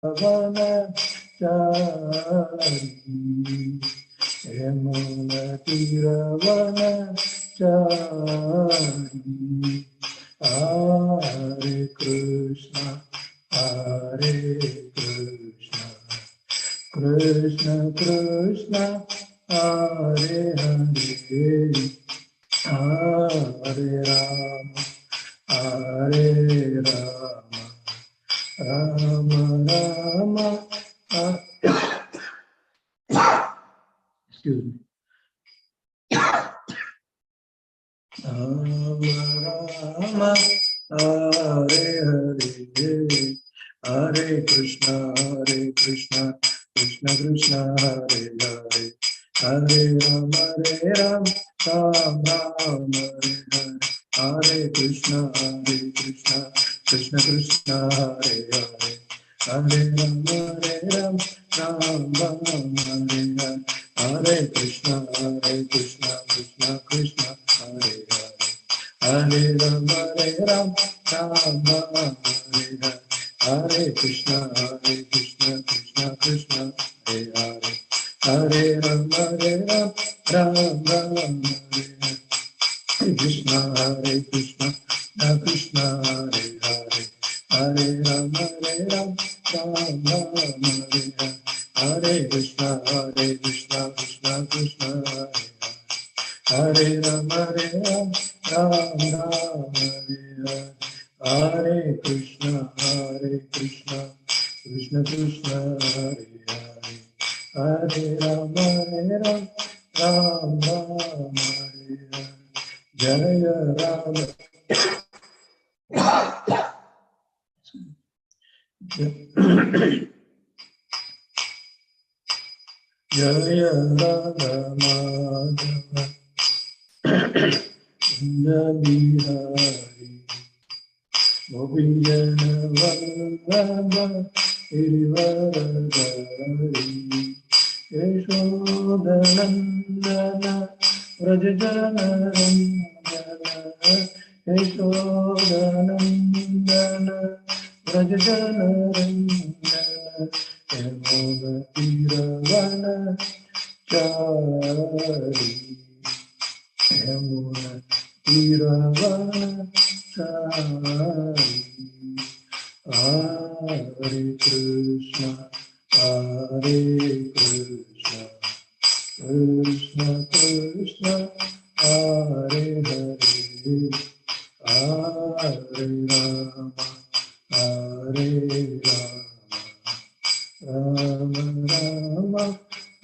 Vanachari Yamuna Tira Vanachari Hare Krishna Hare Krishna Krishna Krishna Hare Hare Hare Rama Hare Rama Rama Rama excuse me Rama Rama Hare Hare Hare Krishna Krishna Krishna Hare Hare Hare Rama Ram Ram Hare Hare Hare Krishna Krishna Krishna Hare Hare Hare Rama Ram Ram Hare Hare Hare Krishna Krishna Krishna Hare Hare Hare Rama Ram Ram Hare Hare Hare Krishna Krishna Krishna Hare Hare Hare Rama Ram Ram Hare Hare Krishna Krishna Krishna Hare Hare Hare Rama Ram Ram Hare Hare Hare Krishna Krishna Krishna Hare Hare Rama Ram Ram Hare Hare Hare Krishna Krishna Krishna Hare Hare Hare Rama Ram Ram Hare Hare Jaya Rama Jaya Radha Madhava Bihari Gopinjana Vallabha Girivaradhari Yashodanandana Vrajajana Ranjana Yashodanandana Vrajajana Ranjana Yamuna Tiravana Chari Yamuna Tiravana Chari Hare Krishna Krishna Krishna Hare Hare Hare Rama Hare Rama Rama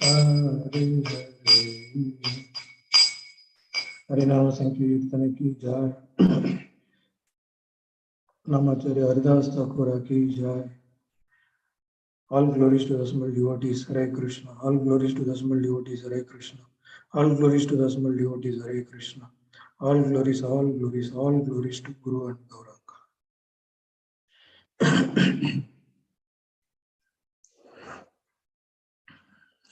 Rama Hare Hare Harinama Sankirtana ki jai Namacharya Haridas Thakura ki jai. All glories to the small devotees, Hare Krishna. All glories to the small devotees, Hare Krishna. All glories to the small devotees, Hare Krishna. All glories to Guru and Gauranga.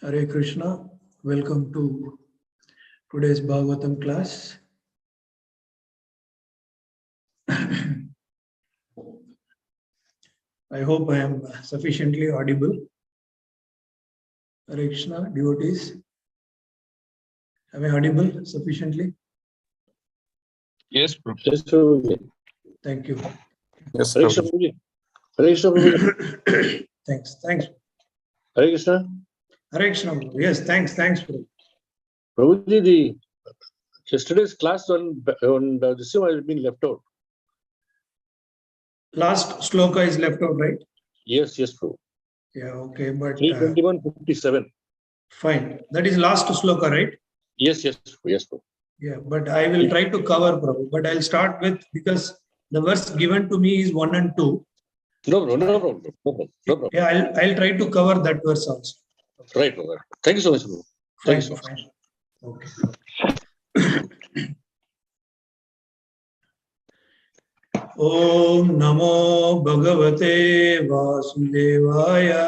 Hare Krishna. Welcome to today's Bhagavatam class. I hope I am sufficiently audible. Hare Krishna, devotees. Am I audible sufficiently? Yes, Prabhu. Yes, Prabhuji. Thank you. Yes, Hare Krishna, Prabhuji. Hare Krishna, Prabhuji. Thanks. Hare Krishna. Hare Krishna. Yes, thanks, Prabhu. Prabhuji, yesterday's class on this one has been left out. Last sloka is left out, right? Yes, Prabhu. Yeah, okay, but 321:57. fine. That is last sloka, right? Yes, Prabhu. Yeah, but I will try to cover, Prabhu. But I'll start with, because the verse given to me is 1 and 2. No problem. Yeah, I'll try to cover that verse also. Right. Thank you so much, Prabhu. Thank you so much. Fine. Okay. Om Namo Bhagavate Vasudevaya.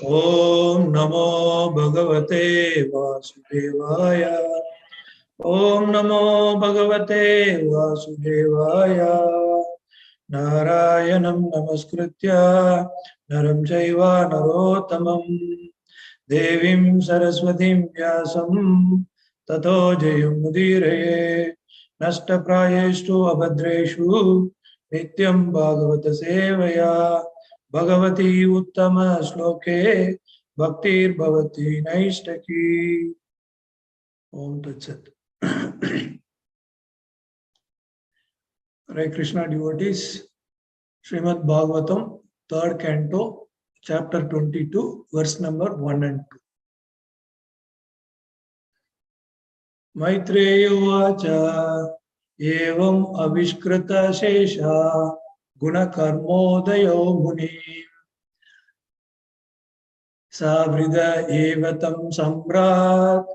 Om Namo Bhagavate Vasudevaya. Om Namo Bhagavate Vasudevaya. Narayanam Namaskritya नरं चैव नरोत्तमं देवीं सरस्वतीं व्यासं ततो जयमुदीरये नष्टप्रायेषु अभद्रेषु नित्यं भागवत सेवया भगवती उत्तम श्लोके भक्तिर्भवति नैष्टकी। ओम तत्सत्। Hare Krishna devotees, Srimad Bhagavatam, 3rd canto, chapter 22, verse number 1 and 2. Maitreya Vacha Evam Avishkrita Shesha Gunakarmodayo Muni Savrida Evatam Sambrat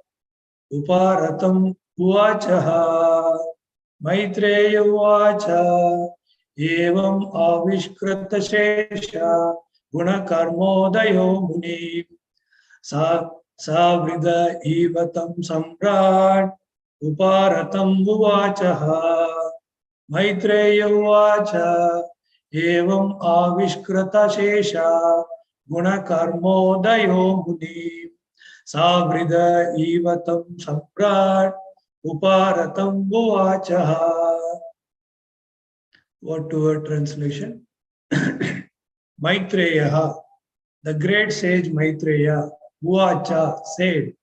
Uparatam Uvachaha. Maitreya Vacha Evam Avishkrita Shesha Gunakarmodayo Muni Savrida Evatam Samrat Uparatam Uvachaha. Maitreya Vacha Evam Avishkrita Shesha Gunakarmodayo Muni Savrida Evatam Samrat Uparatam Uvachaha. Word to word translation. Maitreya, the great sage Maitreya, Uvacha said,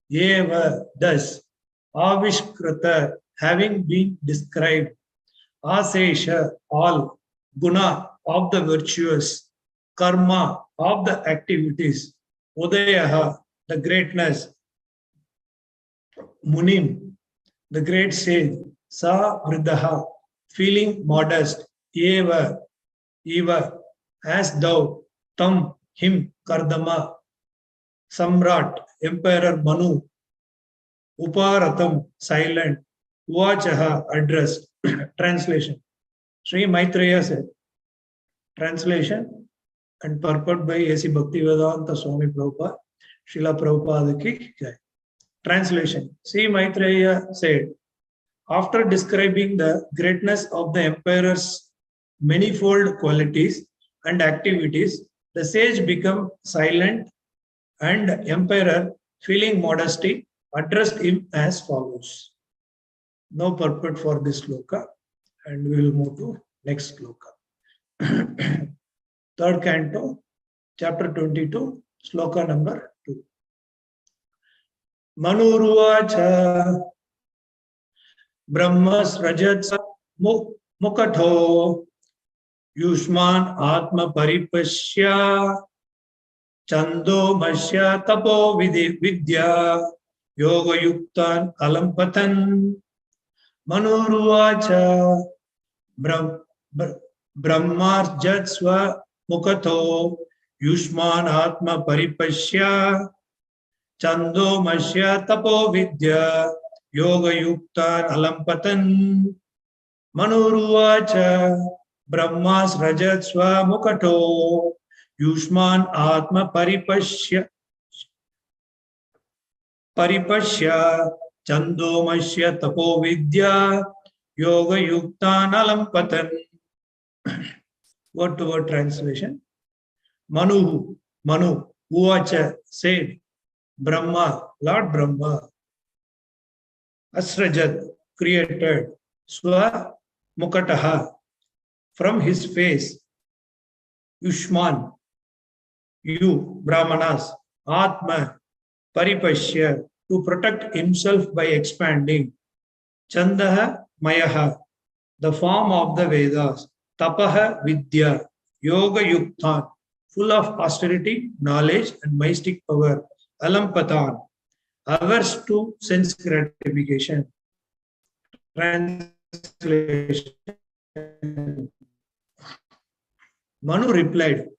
Eva, thus, Avishkrita, having been described, Asesha, all, Guna, of the virtuous, Karma, of the activities, Udayaha, the greatness, Munim, the great sage, Sa Vridaha, feeling modest, Eva, as thou, Tam, him, Kardama, Samrat, Emperor Manu, Uparatam, silent, Uvachaha, addressed. Translation. Sri Maitreya said, translation and purport by A.C. Bhaktivedanta Swami Prabhupada, Srila Prabhupada ki jai. Translation. Sri Maitreya said, after describing the greatness of the emperor's manifold qualities and activities, the sage became silent and emperor, feeling modesty, addressed him as follows. No purport for this sloka, and we will move to next sloka. 3rd canto, chapter 22, sloka number 2. Manuruvacha Brahmas Rajatsa Mukatho Yushman Atma Paripashya Chando Masya Tapo Vidya Yoga Yuktan Alampatan. Manuruvacha Brahmarjatsva Mukatho Yushman Atma Paripashya Chando Masya Tapo Vidya Yoga Yuktan Alampatan. Manuruvacha Brahmas Rajatsva Mukatho Yushman Atma Paripashya Chando Masya Tapo Vidya Yoga Yuktan Alampatan. Word to word translation. Manu, Uvacha said, Brahma, Lord Brahma, Asrajat, created, Swa Mukataha, from his face, Yushman, you, Brahmanas, Atma, Paripashya, to protect himself by expanding, Chandaha, Mayaha, the form of the Vedas, Tapaha, Vidya, Yoga Yuktan, full of austerity, knowledge, and mystic power, Alampatan, averse to sense gratification. Translation. Manu replied,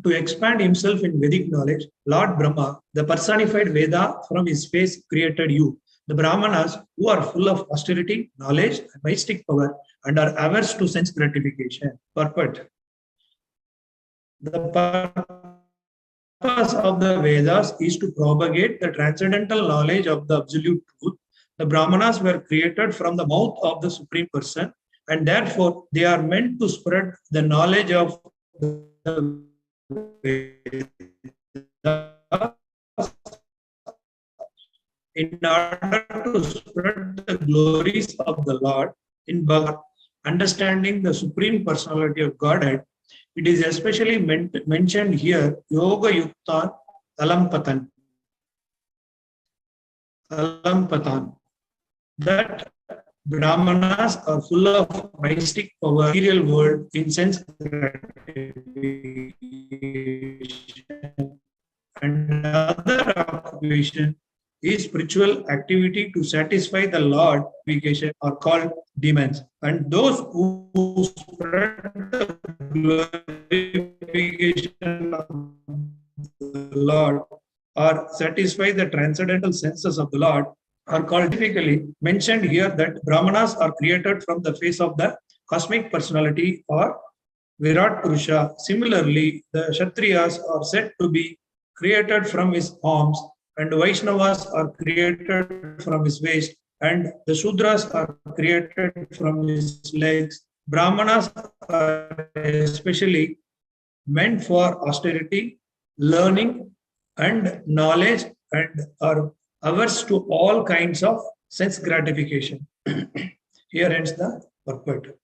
to expand himself in Vedic knowledge, Lord Brahma, the personified Veda, from his face created you, the Brahmanas, who are full of austerity, knowledge, and mystic power, and are averse to sense gratification. Purport. The purpose of the Vedas is to propagate the transcendental knowledge of the absolute truth. The Brahmanas were created from the mouth of the Supreme Person, and therefore they are meant to spread the knowledge of the in order to spread the glories of the Lord in Bhagavad, understanding the Supreme Personality of Godhead. It is especially mentioned here, Yoga Yuktan Talampatan, that Brahmanas are full of mystic power, material world, in sense gratification, and other occupation is spiritual activity to satisfy the Lord are called demons. And those who spread the glorification of the Lord or satisfy the transcendental senses of the Lord are called, typically mentioned here that Brahmanas are created from the face of the cosmic personality or Virat Purusha. Similarly, the Kshatriyas are said to be created from his arms, and Vaishnavas are created from his waist, and the Shudras are created from his legs. Brahmanas are especially meant for austerity, learning, and knowledge, and are averse to all kinds of sense gratification. Here ends the purport.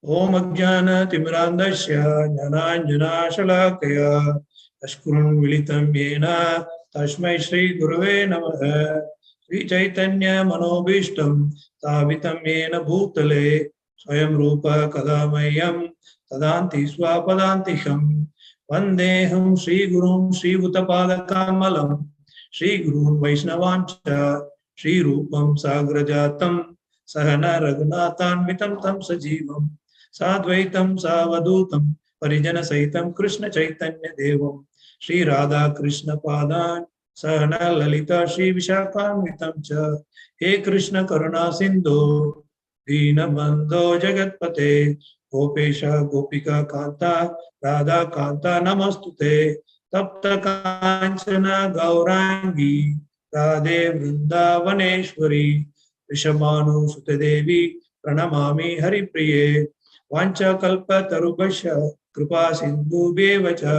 Om Ajnana Timrandasya Jnananjana Shalakaya Ashkurun Militam Yena Tashmai Shri Gurave Namaha Sri Chaitanya Manobishtam Tavitam Yena Bhutale Swayam Rupa Kadamayam Tadanti Swapadantiham Vandeham Sri Gurum Sri Bhutapada Kamalam Sri Gurun Vaishnavancha Sri Rupam Sagrajatam Sahana Raghunathanvitam Tam Sajivam Sadvaitam Savadutam Parijana Saitam Krishna Chaitanya Devam Sri Radha Krishna Padan Sahana Lalita Sri Vishakhanvitam Cha He Krishna Karuna Sindhu Dina Bandho Jagatpate Gopesha Gopika Kanta Radha Kanta Namastute Tapta Kanchana Gaurangi Radhe Vrindavaneshwari Vishamanu Sutadevi Pranamami Hari Priye Vancha Kalpa Tarubhasya Kripa Sindhu Bevacha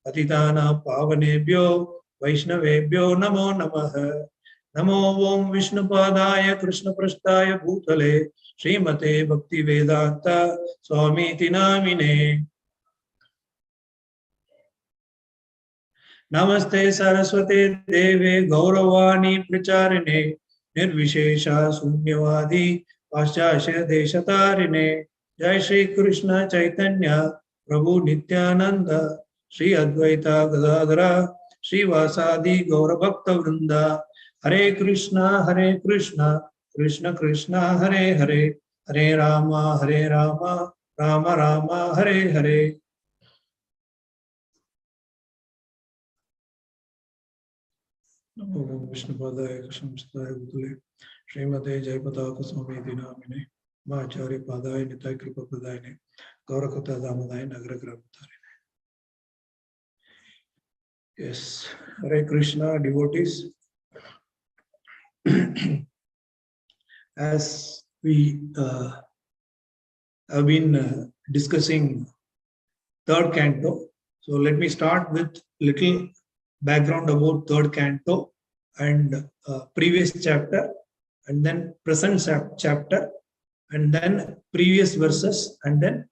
Atitana Pavanebhyo Vaishnavebhyo Namo Namaha Namo Om Vishnupadaya Krishna Prasthaya Bhutale Srimate Bhakti Vedanta Swami Tinamine Namaste Saraswate Deve Gauravani Pracharine Nirvishesha Sunyavadi Paschasya Deshatarine Jai Shri Krishna Chaitanya Prabhu Nityananda Shri Advaita Gadadhara Shri Vasadi Gaurabhakta Vrinda Hare Krishna Krishna Krishna Hare Hare Hare Rama Rama Rama Hare Hare. Namo Vishnupadaya Krishna Prasthaya Bhutale Srimate Jayapataka Swami Dinamine Mahacharya Padaya Nitai Kripa Pradayane Gaurakata Damadaya Nagara Gramatharine. Yes, Hare Krishna devotees. As we have been discussing third canto, so let me start with little background about third canto and previous chapter, and then present chapter, and then previous verses, and then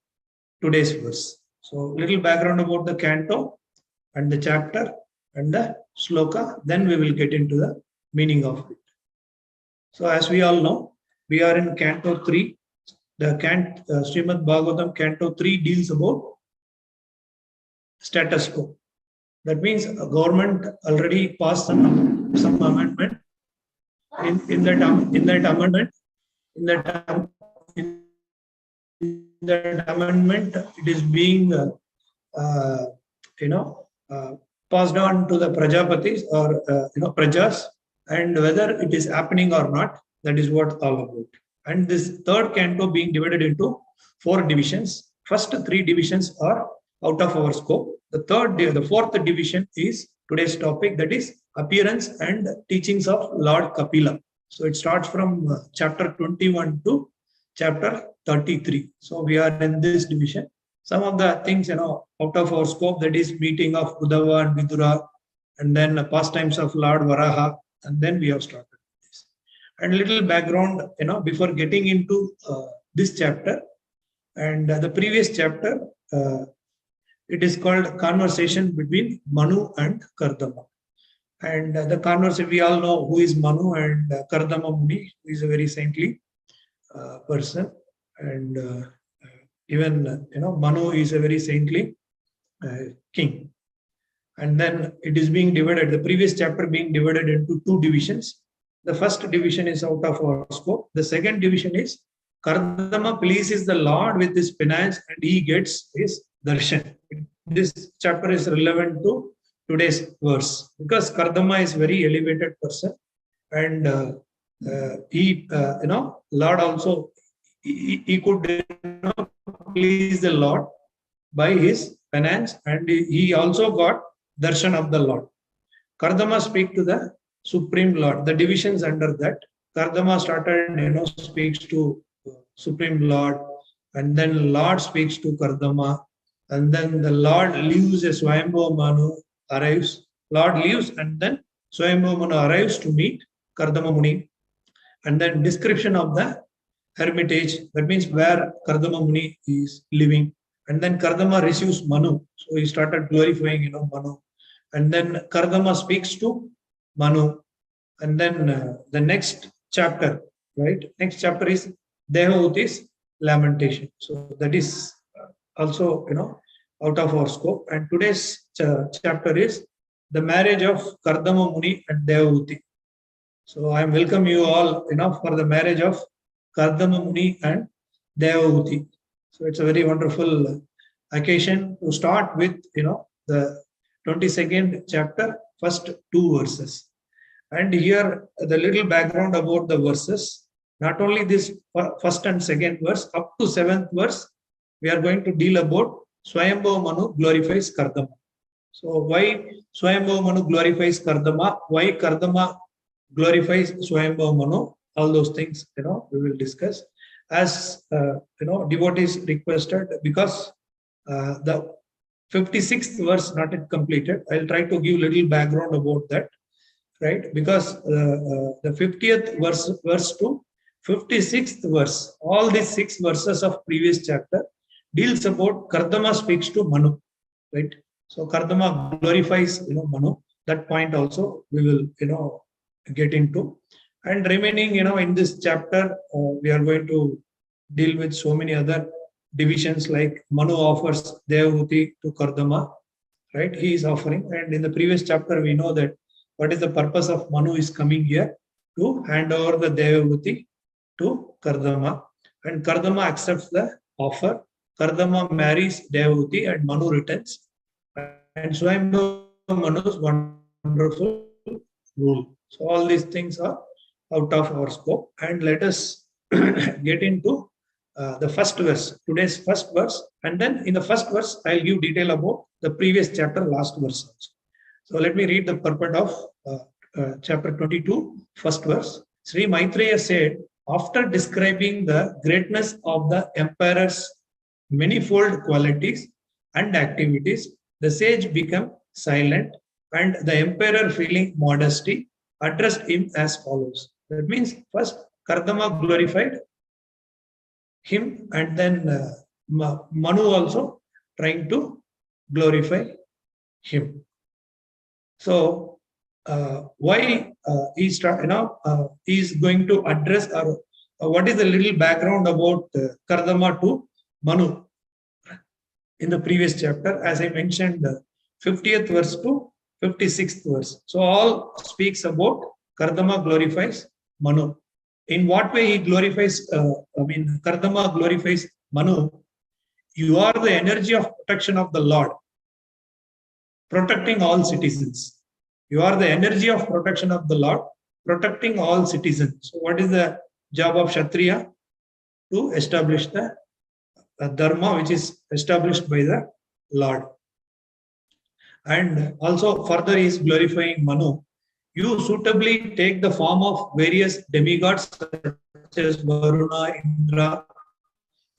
today's verse. So little background about the canto and the chapter and the shloka, then we will get into the meaning of it. So as we all know, we are in canto 3. The Srimad Bhagavatam canto 3 deals about status quo. That means a government already passed some amendment. In that amendment, it is being passed on to the Prajapatis or Prajas, and whether it is happening or not, that is what all about. And this third canto being divided into 4 divisions. First 3 divisions are out of our scope. The fourth division is today's topic, that is appearance and teachings of Lord Kapila. So it starts from chapter 21 to chapter 33. So we are in this division. some of the things, out of our scope, that is meeting of Uddhava and Vidura, and then pastimes of Lord Varaha, and then we have started this. And little background, before getting into this chapter and the previous chapter, it is called Conversation between Manu and Kardama. And the conversation, we all know who is Manu, and Kardama Muni, who is a very saintly person. And even, Manu is a very saintly king. And then it is being divided, the previous chapter being divided into two divisions. The first division is out of our scope. The second division is Kardama pleases the Lord with his penance and he gets his darshan. This chapter is relevant to today's verse because Kardama is very elevated person, and he, Lord also, he could please the Lord by his penance, and he also got darshan of the Lord. Kardama speak to the Supreme Lord. The divisions under that, Kardama started, speaks to Supreme Lord, and then Lord speaks to Kardama, and then the Lord leaves, a Swayambhu Manu arrives. Lord leaves, and then Swayambhu Manu arrives to meet Kardama Muni, and then description of the hermitage, that means where Kardama Muni is living. And then Kardama receives Manu. So he started glorifying, Manu. And then Kardama speaks to Manu. And then the next chapter, right? Next chapter is Devavuti's lamentation. So that is also, out of our scope. And today's chapter is the marriage of Kardama Muni and Devavuti. So I welcome you all, for the marriage of Kardama Muni and Devavuti. So it's a very wonderful occasion to start with, the 22nd chapter, first two verses. And here the little background about the verses. Not only this first and second verse, up to 7th verse, we are going to deal about Swayambhu Manu glorifies Kardama. So why Swayambhu Manu glorifies Kardama? Why Kardama glorifies Swayambhu Manu? All those things, we will discuss. As, devotees requested, because the 56th verse not yet completed, I'll try to give little background about that, right? Because the 50th verse to 56th verse, all these 6 verses of previous chapter deals about Kardama speaks to Manu, right? So Kardama glorifies, Manu. That point also we will, get into. And remaining, in this chapter, we are going to deal with so many other divisions, like Manu offers Devavuti to Kardama, right? He is offering. And in the previous chapter, we know that what is the purpose of Manu is coming here to hand over the Devavuti to Kardama. And Kardama accepts the offer. Kardama marries Devavuti and Manu returns. And Swayambhu Manu's wonderful rule. So all these things are out of our scope. And let us get into the first verse, today's first verse. And then in the first verse, I'll give detail about the previous chapter, last verse also. So let me read the purport of chapter 22, first verse. Sri Maitreya said, after describing the greatness of the emperor's manifold qualities and activities, the sage became silent, and the emperor, feeling modesty, addressed him as follows. That means first Kardama glorified him, and then Manu also trying to glorify him. So while he's going to address, or what is the little background about Kardama to Manu in the previous chapter, as I mentioned, 50th verse to 56th verse. So all speaks about Kardama glorifies Manu. In what way he glorifies, Kardama glorifies Manu? You are the energy of protection of the Lord, protecting all citizens. You are the energy of protection of the Lord, protecting all citizens. So what is the job of Kshatriya? To establish the dharma which is established by the Lord. And also further he is glorifying Manu. You suitably take the form of various demigods such as Varuna, Indra,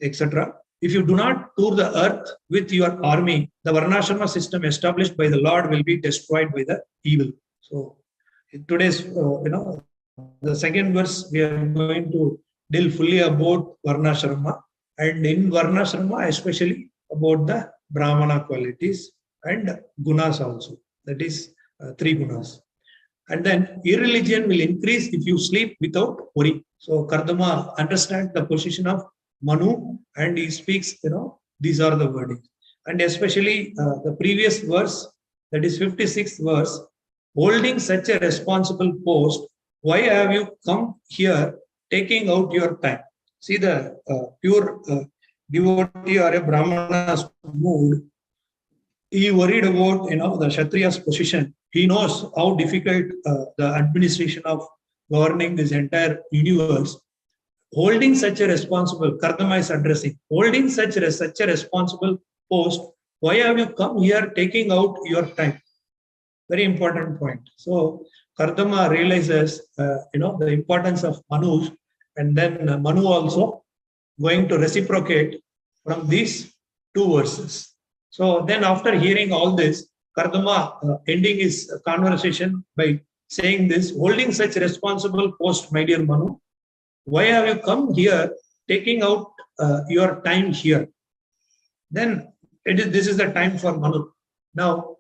etc. if you do not tour the earth with your army, the Varnashrama system established by the Lord will be destroyed by the evil. So in today's, the second verse, we are going to deal fully about Varnashrama, and in Varnashrama, especially about the Brahmana qualities and gunas also. That is 3 gunas. And then irreligion will increase if you sleep without worry. So Kardama understands the position of Manu, and he speaks, these are the wordings. And especially the previous verse, that is 56th verse, holding such a responsible post, why have you come here taking out your time? See the pure devotee or a Brahmana's mood. He worried about, the Kshatriya's position. He knows how difficult the administration of governing this entire universe. Holding such a responsible, Kardama is addressing, holding such a responsible post, why have you come here taking out your time? Very important point. So Kardama realizes, the importance of Manu, and then Manu also going to reciprocate from these 2 verses. So then after hearing all this, Kardama ending his conversation by saying this, holding such responsible post, my dear Manu, why have you come here taking out your time here? Then this is the time for Manu. Now,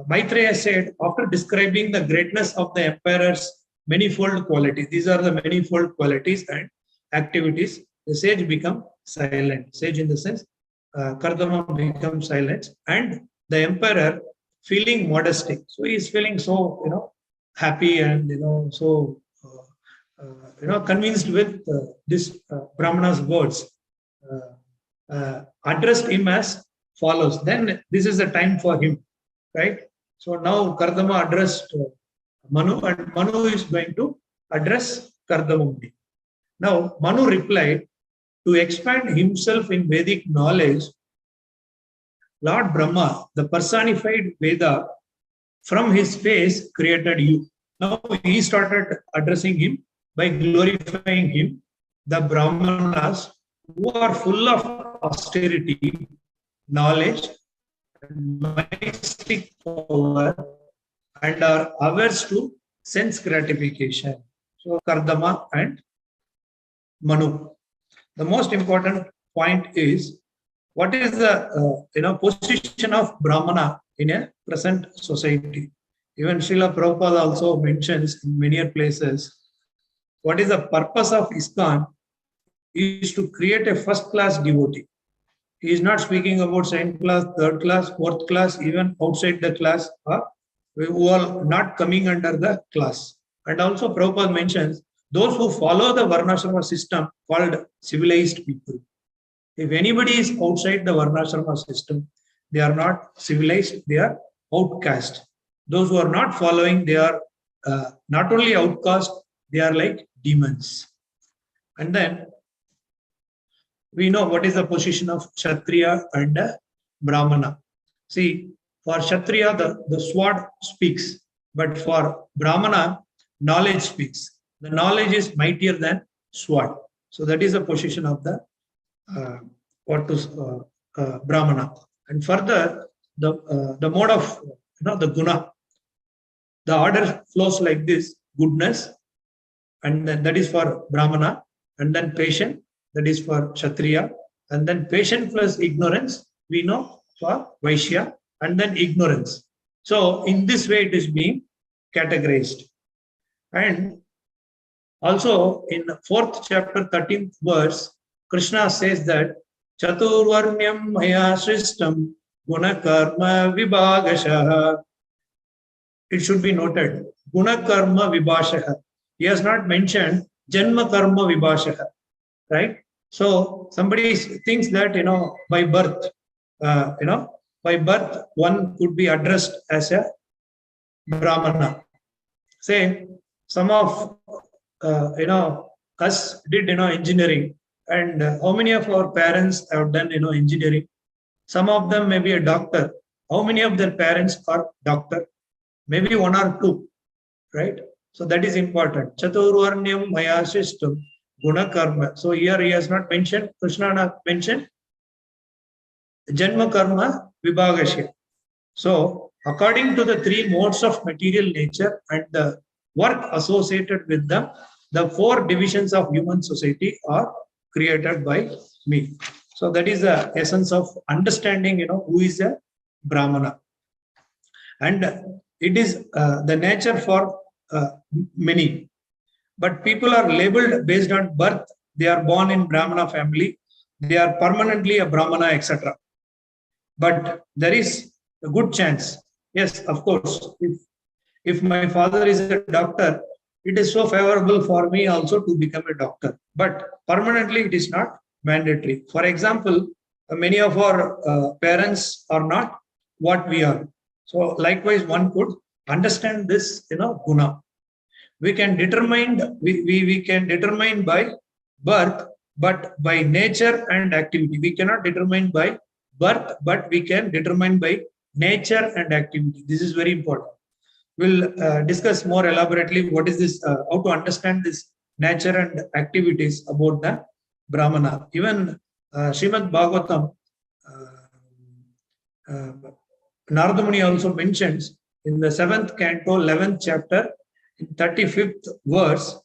Maitreya said, after describing the greatness of the emperor's manifold qualities, these are the manifold qualities and activities, the sage become silent. Sage in the sense, Kardama becomes silent, and the emperor feeling modesty. So he is feeling so, happy and, so, convinced with this Brahmana's words, addressed him as follows. Then this is the time for him, right? So now Kardama addressed Manu, and Manu is going to address Kardama. Now Manu replied, to expand himself in Vedic knowledge, Lord Brahma, the personified Veda, from his face created you. Now he started addressing him by glorifying him, the Brahmanas who are full of austerity, knowledge, mystic power, and are averse to sense gratification. So Kardama and Manu. The most important point is, what is the position of Brahmana in a present society? Even Srila Prabhupada also mentions in many places, what is the purpose of ISKCON is to create a first-class devotee. He is not speaking about second class, third class, fourth class, even outside the class, who are not coming under the class. And also Prabhupada mentions those who follow the Varnashrama system called civilized people. If anybody is outside the Varnashrama system, they are not civilized, they are outcast. Those who are not following, they are not only outcast, they are like demons. And then we know what is the position of Kshatriya and Brahmana. See, for Kshatriya, the sword speaks, but for Brahmana, knowledge speaks. The knowledge is mightier than sword. So that is the position of the Brahmana. And further, the mode of the guna, the order flows like this: goodness, and then that is for Brahmana, and then patient, that is for Kshatriya, and then patient plus ignorance, we know, for Vaishya, and then ignorance. So in this way it is being categorized. And also in 4th chapter 13th verse, Krishna says that Chaturvarnyam maya sristam guna karma vibhagashaha. It should be noted, guna karma vibhashaha. He has not mentioned janma karma vibhashaha, right? So somebody thinks that, by birth, one could be addressed as a Brahmana. Say, some of, us did, engineering, and how many of our parents have done, engineering? Some of them may be a doctor. How many of their parents are doctor? Maybe 1 or 2, right? So that is important. Chaturvarnyam maya sristam guna karma. So here he has not mentioned, Krishna not mentioned Janma Karma Vibhagasya. So, according to the three modes of material nature and the work associated with them, the four divisions of human society are created by me. So, that is the essence of understanding, who is a Brahmana. And it is the nature for many. But people are labeled based on birth. They are born in Brahmana family. They are permanently a Brahmana, etc. But there is a good chance. Yes, of course. If my father is a doctor, it is so favorable for me also to become a doctor. But permanently, it is not mandatory. For example, many of our parents are not what we are. So likewise, one could understand this, guna. We can determine we can determine by birth, but by nature and activity. We cannot determine by birth, but we can determine by nature and activity. This is very important. We'll discuss more elaborately what is this, how to understand this nature and activities about the Brahmana. Even Srimad Bhagavatam, Narada Muni also mentions in the 7th canto, 11th chapter, in 35th verse,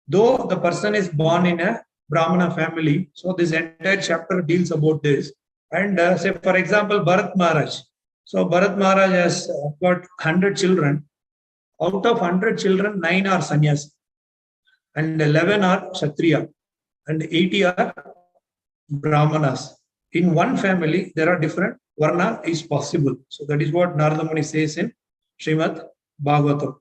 though the person is born in a Brahmana family, so this entire chapter deals about this. And say, for example, Bharat Maharaj. So Bharat Maharaj has got 100 children. Out of 100 children, 9 are sannyasi, and 11 are kshatriya, and 80 are brahmanas. In one family, there are different varna is possible. So that is what Narada Muni says in Srimad Bhagavatam.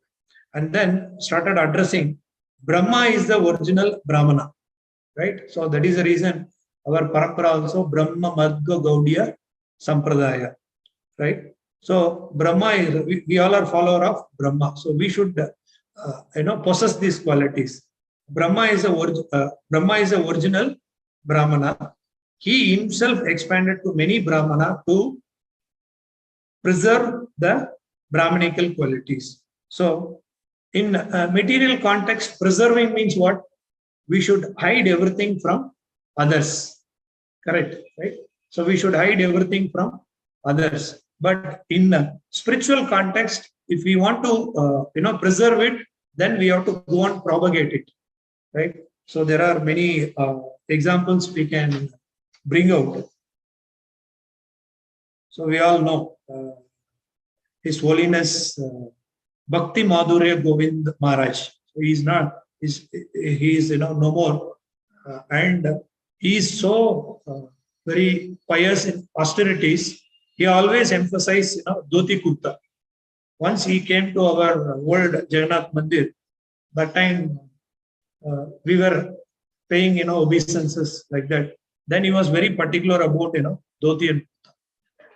And then started addressing Brahma is the original Brahmana, right? So that is the reason our parampara also Brahma Madhva Gaudiya Sampradaya, right? So Brahma is, we all are follower of Brahma. So we should, possess these qualities. Brahma is a original Brahmana. He himself expanded to many Brahmana to preserve the Brahmanical qualities. So in material context, preserving means what? We should hide everything from others. Correct, right? So we should hide everything from others. But in spiritual context, if we want to, preserve it, then we have to go on propagate it, right? So there are many examples we can bring out. So we all know His Holiness Bhakti Madhurya Govind Maharaj. So he is no more, and he is so very pious in austerities. He always emphasized, dhoti kurta. Once he came to our old Jagannath Mandir, that time we were paying, obeisances like that. Then he was very particular about, dhoti and kurta.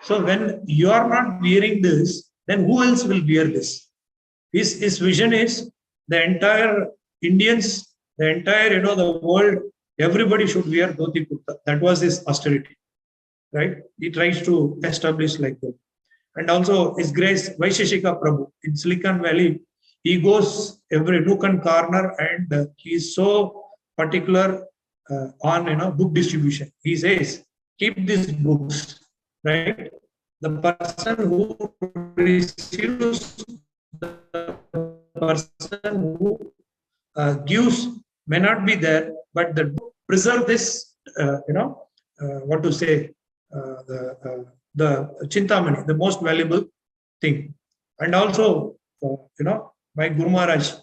So when you are not wearing this, then who else will wear this? His vision is the entire Indians, the entire, the world, everybody should wear dhoti kurta. That was his austerity, right? He tries to establish like that. And also His Grace Vaisheshika Prabhu in Silicon Valley, he goes every nook and corner, and he is so particular on, book distribution. He says, keep these books, right? The person who receives, the person who gives may not be there, but the preserve this, what to say, the Chintamani, the most valuable thing. And also, my Guru Maharaj,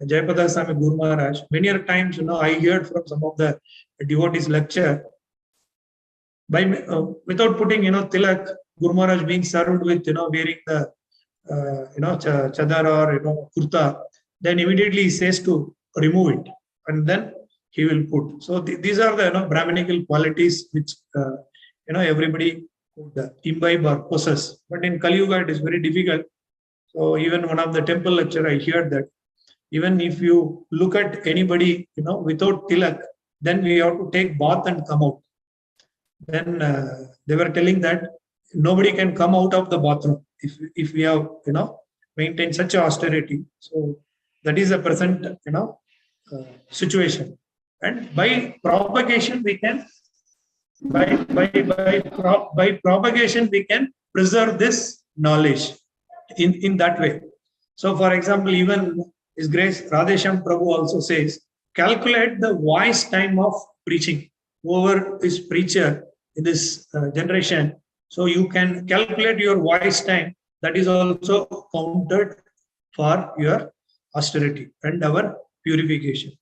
Jayapada Swami Guru Maharaj, many times, I heard from some of the devotees lecture, by without putting, tilak, Guru Maharaj being served with, wearing the, chadar or, kurta, then immediately he says to remove it, and then he will put. So these are the, Brahmanical qualities which, everybody could imbibe or possess. But in Kali Yuga, it is very difficult. So even one of the temple lecture, I heard that even if you look at anybody, without tilak, then we have to take bath and come out. Then they were telling that nobody can come out of the bathroom if we have, maintained such austerity. So that is the present, situation. And by propagation, we can by propagation, we can preserve this knowledge in that way. So, for example, even His Grace Radhesham Prabhu also says, calculate the voice time of preaching. Whoever is preacher in this generation, so you can calculate your voice time. That is also counted for your austerity and our purification.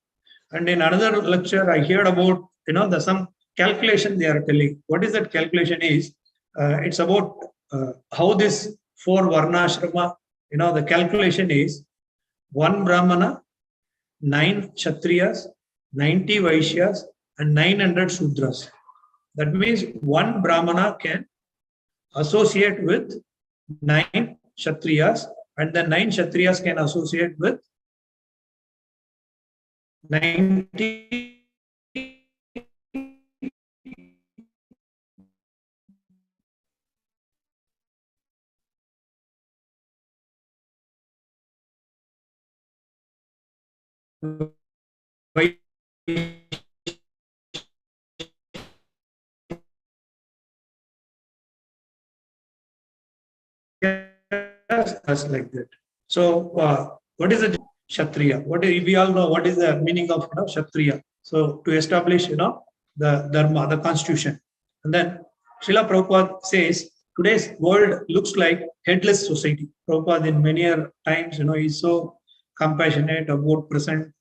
And in another lecture, I heard about some calculation they are telling. What is that calculation is? It's about how this 4 varnashrama. The calculation is 1 brahmana, 9 kshatriyas, 90 vaishyas, and 900 shudras. That means 1 brahmana can associate with 9 kshatriyas, and the 9 kshatriyas can associate with 90 us like that. So, what is a Kshatriya? We all know what is the meaning of Kshatriya. So, to establish the dharma, the constitution, and then Srila Prabhupada says today's world looks like headless society. Prabhupada in many times is so compassionate about present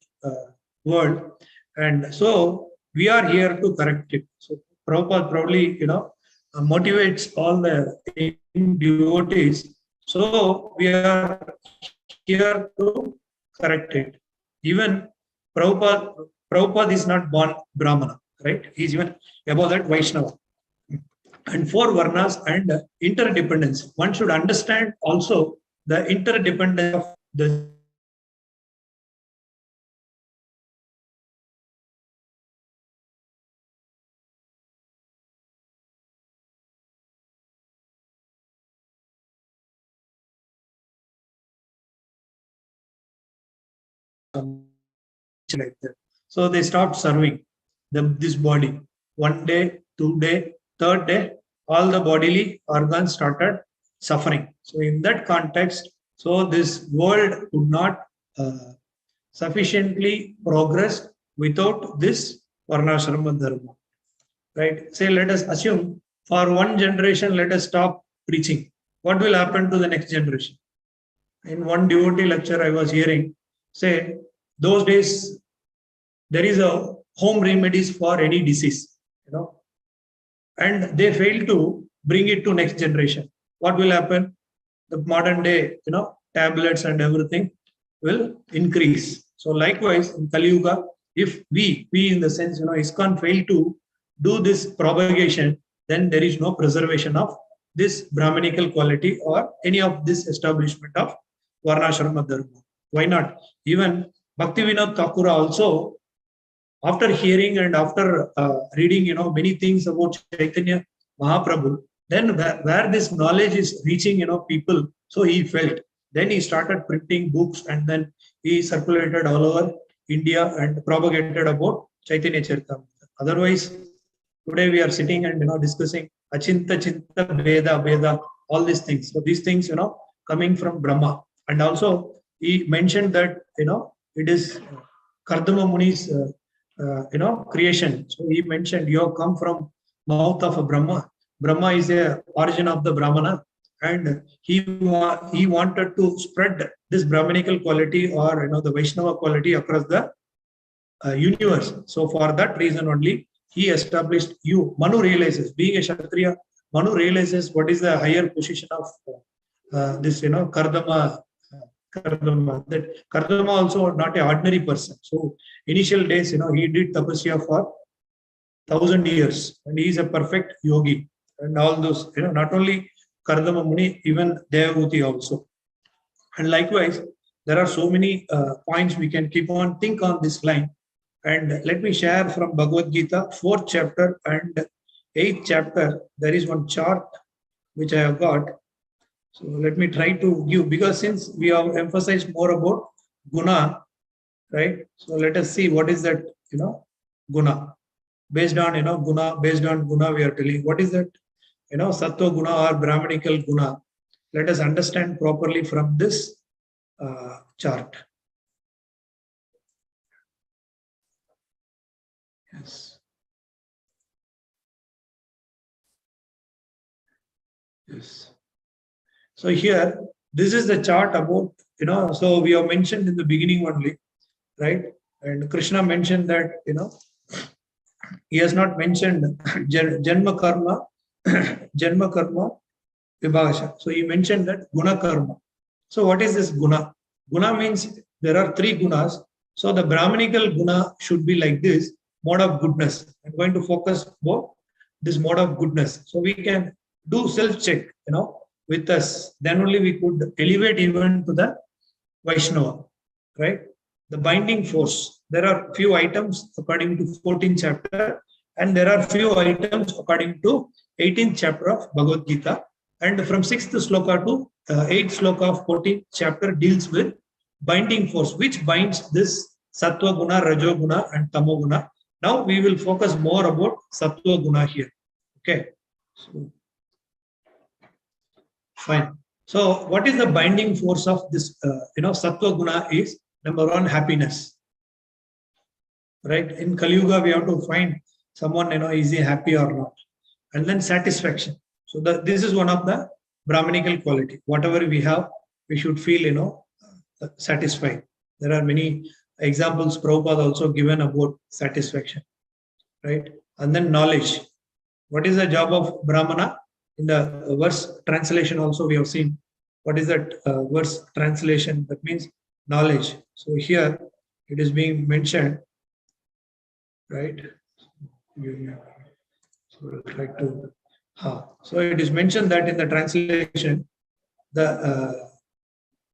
world, and so we are here to correct it. So Prabhupada probably motivates all the devotees. So we are here to correct it. Even Prabhupada is not born Brahmana, right? He's even above that Vaishnava. And 4 varnas and interdependence. One should understand also the interdependence of the like that. So they stopped serving this body. 1 day, 2 day, 3rd day, all the bodily organs started suffering. So in that context, so this world could not sufficiently progress without this varnashrama dharma. Right? Say, let us assume for 1 generation, let us stop preaching. What will happen to the next generation? In one devotee lecture I was hearing, say, those days there is a home remedies for any disease, and they fail to bring it to next generation. What will happen? The modern day, tablets and everything will increase. So likewise in Kali Yuga, if we in the sense, ISKCON fail to do this propagation, then there is no preservation of this Brahmanical quality or any of this establishment of Varnashrama Dharma. Why not? Even Bhaktivinoda Thakur also, after hearing and after reading, many things about Chaitanya Mahaprabhu, then where this knowledge is reaching, people, so he felt. Then he started printing books and then he circulated all over India and propagated about Chaitanya Charitamrita. Otherwise, today we are sitting and discussing Achinta Chinta Veda, all these things. So these things, coming from Brahma. And also he mentioned that it is Kardama Muni's creation. So he mentioned you have come from mouth of a Brahma. Brahma is the origin of the Brahmana, and he wanted to spread this Brahmanical quality or the Vaishnava quality across the universe. So for that reason only he established you. Manu realizes, being a Kshatriya, Manu realizes what is the higher position of this Kardama. That Kardama also not an ordinary person. So initial days, he did tapasya for 1,000 years, and he is a perfect yogi. And all those, not only Kardama Muni, even Devahuti also. And likewise, there are so many points we can keep on think on this line. And let me share from Bhagavad Gita, 4th chapter and 8th chapter. There is one chart which I have got. So let me try to give, because since we have emphasized more about guna, right? So let us see what is that, guna. based on, guna, based on guna, we are telling what is that, sattva guna or brahmanical guna. Let us understand properly from this chart. Yes. Yes. So here, this is the chart about, so we have mentioned in the beginning only, right? And Krishna mentioned that, he has not mentioned Janma Karma, Janma Karma, Vibhasha. So he mentioned that Guna Karma. So what is this Guna? Guna means there are three gunas. So the Brahmanical guna should be like this, mode of goodness. I'm going to focus more this mode of goodness. So we can do self-check, with us. Then only we could elevate even to the Vaishnava, right? The binding force. There are few items according to 14th chapter, and there are few items according to 18th chapter of Bhagavad Gita. And from 6th sloka to 8th sloka of 14th chapter deals with binding force, which binds this Sattva Guna, Rajo Guna, and Tamo Guna. Now we will focus more about Sattva Guna here. Okay. So, fine. So what is the binding force of this, Sattva Guna is number one, happiness. Right? In Kali Yuga, we have to find someone, is he happy or not. And then satisfaction. So this is one of the Brahmanical quality. Whatever we have, we should feel, satisfied. There are many examples Prabhupada also given about satisfaction. Right? And then knowledge. What is the job of Brahmana? In the verse translation also we have seen. What is that verse translation? That means knowledge. So here it is being mentioned, right? So we'll try to. So it is mentioned that in the translation, the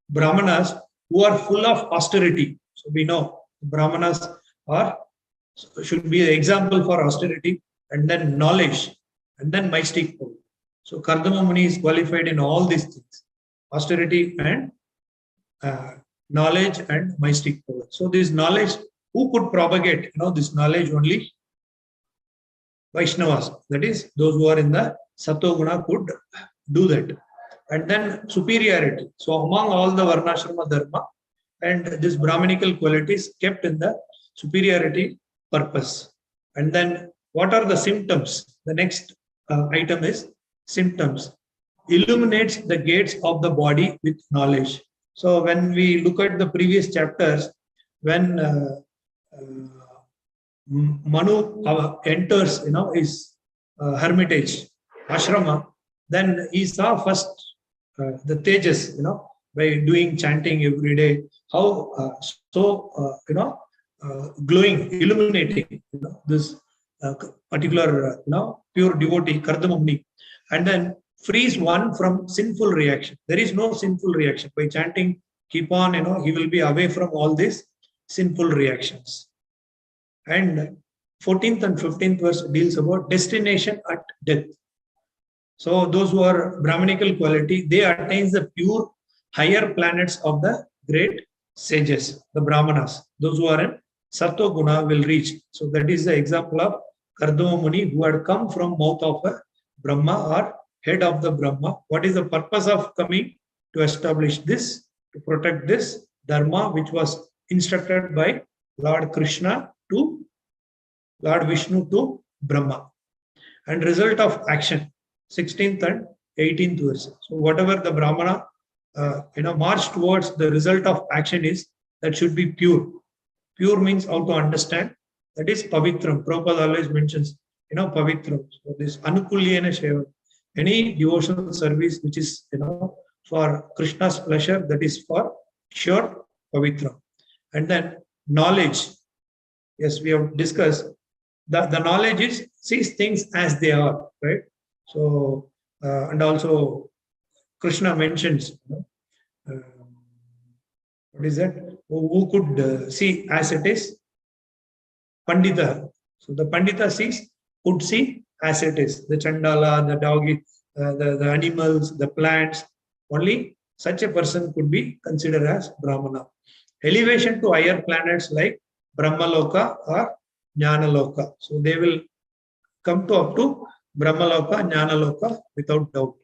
Brahmanas who are full of austerity. So we know Brahmanas should be an example for austerity, and then knowledge, and then mystic power. So Kardama Muni is qualified in all these things: austerity and knowledge and mystic power. So this knowledge, who could propagate, this knowledge? Only Vaishnavas, that is, those who are in the Sattva Guna could do that. And then superiority. So among all the Varnashrama Dharma, and this Brahmanical qualities kept in the superiority purpose. And then what are the symptoms? The next item is symptoms. Illuminates the gates of the body with knowledge. So when we look at the previous chapters, when Manu enters, his hermitage, ashrama, then he saw first the tejas, by doing chanting every day, how glowing, illuminating, this particular, pure devotee, Kardama Muni, and then frees one from sinful reaction. There is no sinful reaction. By chanting, keep on, he will be away from all these sinful reactions. And 14th and 15th verse deals about destination at death. So those who are Brahmanical quality, they attain the pure higher planets of the great sages, the Brahmanas. Those who are in Sattva Guna will reach. So that is the example of Kardama Muni, who had come from mouth of a Brahma or head of the Brahma. What is the purpose of coming? To establish this, to protect this Dharma, which was instructed by Lord Krishna to Lord Vishnu to Brahma. And result of action, 16th and 18th verse. So whatever the Brahmana march towards, the result of action is that should be pure. Pure means how to understand. That is pavitram. Prabhupada always mentions, pavitram. So this anukulyena sheva. Any devotional service which is, for Krishna's pleasure, that is for sure pavitram. And then knowledge. Yes, we have discussed. The knowledge sees things as they are, right? So, and also Krishna mentions, what is that? Who could see as it is? Pandita. So the Pandita could see as it is. The Chandala, the doggy, the animals, the plants. Only such a person could be considered as Brahmana. Elevation to higher planets like Brahmaloka or Jnana Loka. So they will come to up to Brahma Loka, Jnana Loka without doubt.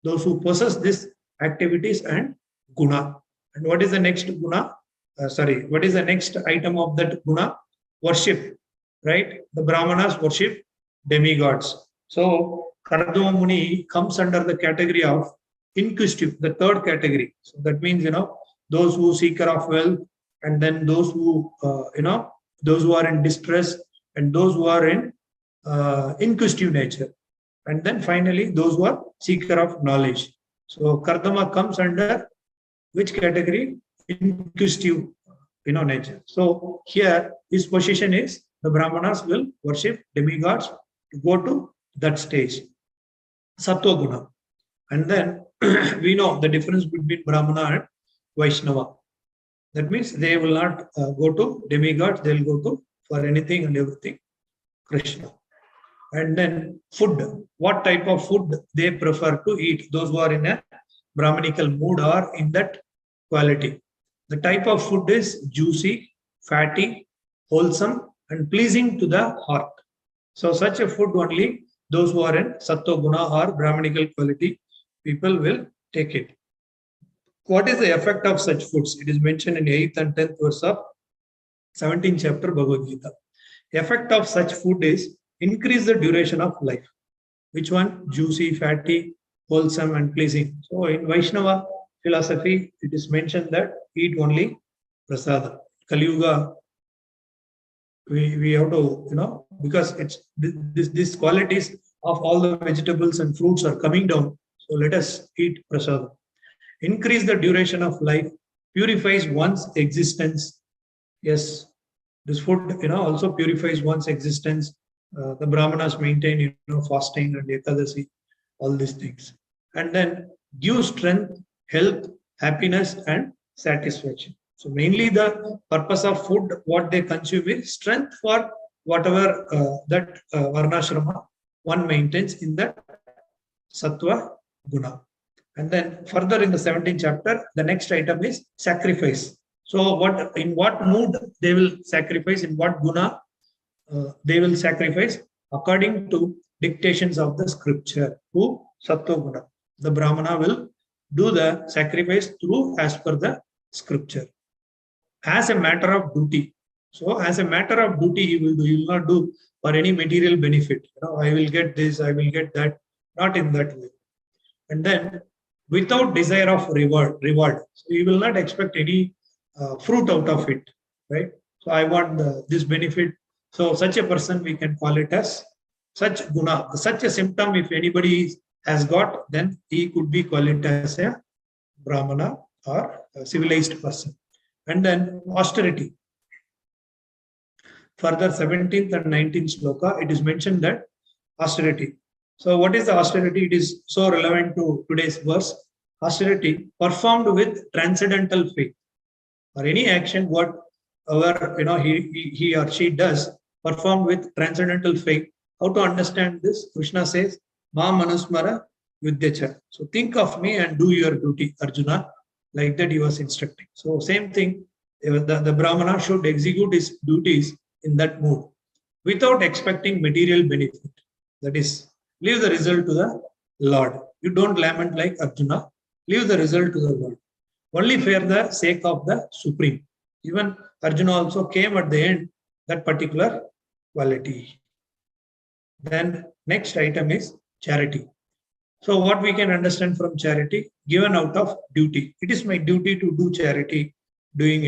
Those who possess these activities and guna. And what is the next guna? What is the next item of that guna? Worship, right? The Brahmanas worship demigods. So Kardama Muni comes under the category of inquisitive, the third category. So that means, those who seeker of wealth, and then those who, those who are in distress, and those who are in inquisitive nature. And then finally, those who are seeker of knowledge. So Kardama comes under which category? Inquisitive, nature. So here, his position is the Brahmanas will worship demigods to go to that stage, Sattva Guna. And then we know the difference between Brahmana and Vaishnava. That means they will not go to demigods, they will go to for anything and everything Krishna. And then food, what type of food they prefer to eat, those who are in a Brahmanical mood or in that quality. The type of food is juicy, fatty, wholesome, and pleasing to the heart. So such a food only those who are in Sattva Guna or Brahmanical quality people will take it. What is the effect of such foods? It is mentioned in 8th and 10th verse of 17th chapter Bhagavad Gita. The effect of such food is increase the duration of life. Which one? Juicy, fatty, wholesome, and pleasing. So in Vaishnava philosophy, it is mentioned that eat only prasada. Kali Yuga, we have to, because it's these qualities of all the vegetables and fruits are coming down. So let us eat prasada. Increase the duration of life, purifies one's existence. Yes, this food, also purifies one's existence. The Brahmanas maintain, fasting and Ekadasi, all these things. And then give strength, health, happiness, and satisfaction. So mainly the purpose of food, what they consume is strength for whatever that Varnashrama one maintains in that Sattva Guna. And then further in the 17th chapter, the next item is sacrifice. So in what mood they will sacrifice, in what guna they will sacrifice according to dictations of the scripture. Who? Sattva Guna. The Brahmana will do the sacrifice through as per the scripture. As a matter of duty. So as a matter of duty, he will not do for any material benefit. I will get this, I will get that. Not in that way. And then without desire of reward. So he will not expect any fruit out of it, right? So I want this benefit. So such a person, we can call it as such guna. Such a symptom, if anybody has got, then he could be called as a Brahmana or a civilized person. And then austerity. Further, 17th and 19th sloka, it is mentioned that austerity. So what is the austerity? It is so relevant to today's verse. Austerity performed with transcendental faith, or any action whatever he or she does, performed with transcendental faith. How to understand this? Krishna says, "Ma manusmara vidyacha." So think of me and do your duty, Arjuna. Like that he was instructing. So same thing, the Brahmana should execute his duties in that mood, without expecting material benefit. That is, leave the result to the Lord. You don't lament like Arjuna. Leave the result to the Lord. Only for the sake of the Supreme. Even Arjuna also came at the end, that particular quality. Then next item is charity. So what we can understand from charity, given out of duty. It is my duty to do charity, doing,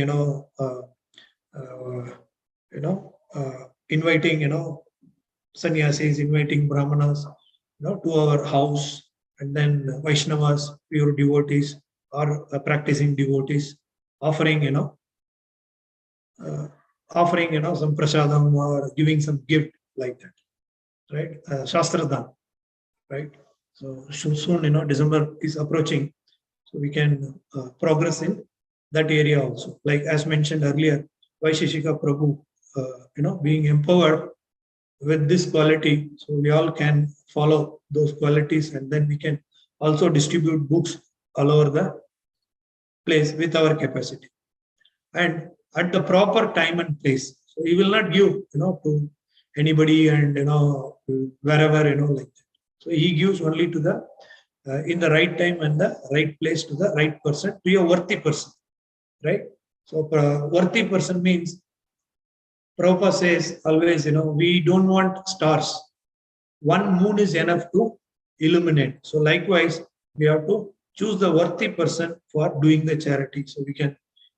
inviting, sannyasis, inviting Brahmanas, to our house, and then Vaishnavas, pure devotees, or practicing devotees, offering, some prasadam or giving some gift like that, right? Shastradhan, right? So soon, December is approaching, so we can progress in that area also. Like as mentioned earlier, Vaisheshika Prabhu, being empowered with this quality, so we all can follow those qualities, and then we can also distribute books all over the place with our capacity, and at the proper time and place. So he will not give, to anybody and wherever like that. So he gives only to the in the right time and the right place to the right person, to a worthy person, right? So worthy person means Prabhupada says always, we don't want stars. One moon is enough to illuminate. So likewise, we have to choose the worthy person for doing the charity. So we can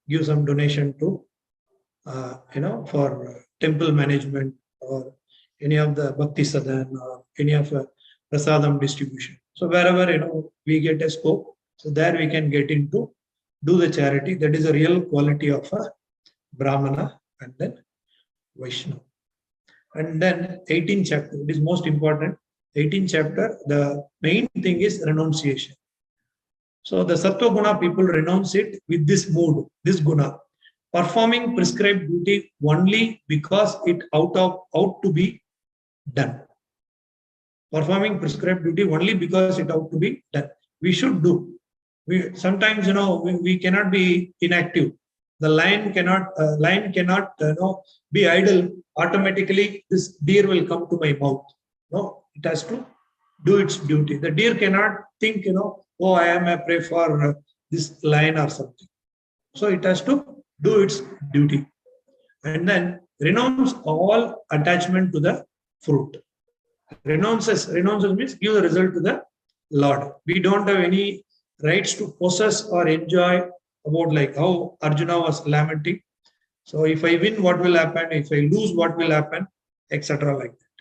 give some donation to, for temple management or any of the Bhakti Sadan or any of prasadam distribution. So wherever, we get a scope, so there we can get into do the charity. That is a real quality of a Brahmana and then Vaishnava. And then 18th chapter, it is most important. 18th chapter, the main thing is renunciation. So the Sattva Guna people renounce it with this mood, this Guna, performing prescribed duty only because it ought to be done. Performing prescribed duty only because it ought to be done. We should do. Sometimes, we cannot be inactive. The lion cannot be idle. Automatically, this deer will come to my mouth. No, it has to do its duty. The deer cannot think, oh, I am a prey for this lion or something. So it has to do its duty. And then renounce all attachment to the fruit. Renounces means give the result to the Lord. We don't have any rights to possess or enjoy about like how Arjuna was lamenting. So if I win, what will happen? If I lose, what will happen? Etc. like that.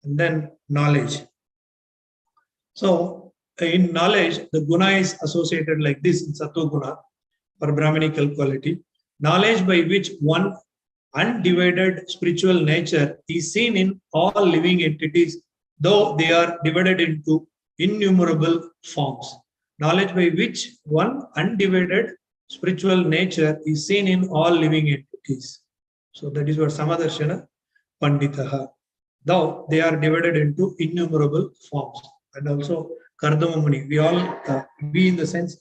And then knowledge. So in knowledge, the guna is associated like this in Sattva Guna or Brahmanical quality. Knowledge by which one undivided spiritual nature is seen in all living entities, though they are divided into innumerable forms. Knowledge by which one undivided spiritual nature is seen in all living entities. So that is what Samadarshana Panditaha. Though they are divided into innumerable forms. And also Kardama Muni. We all be in the sense,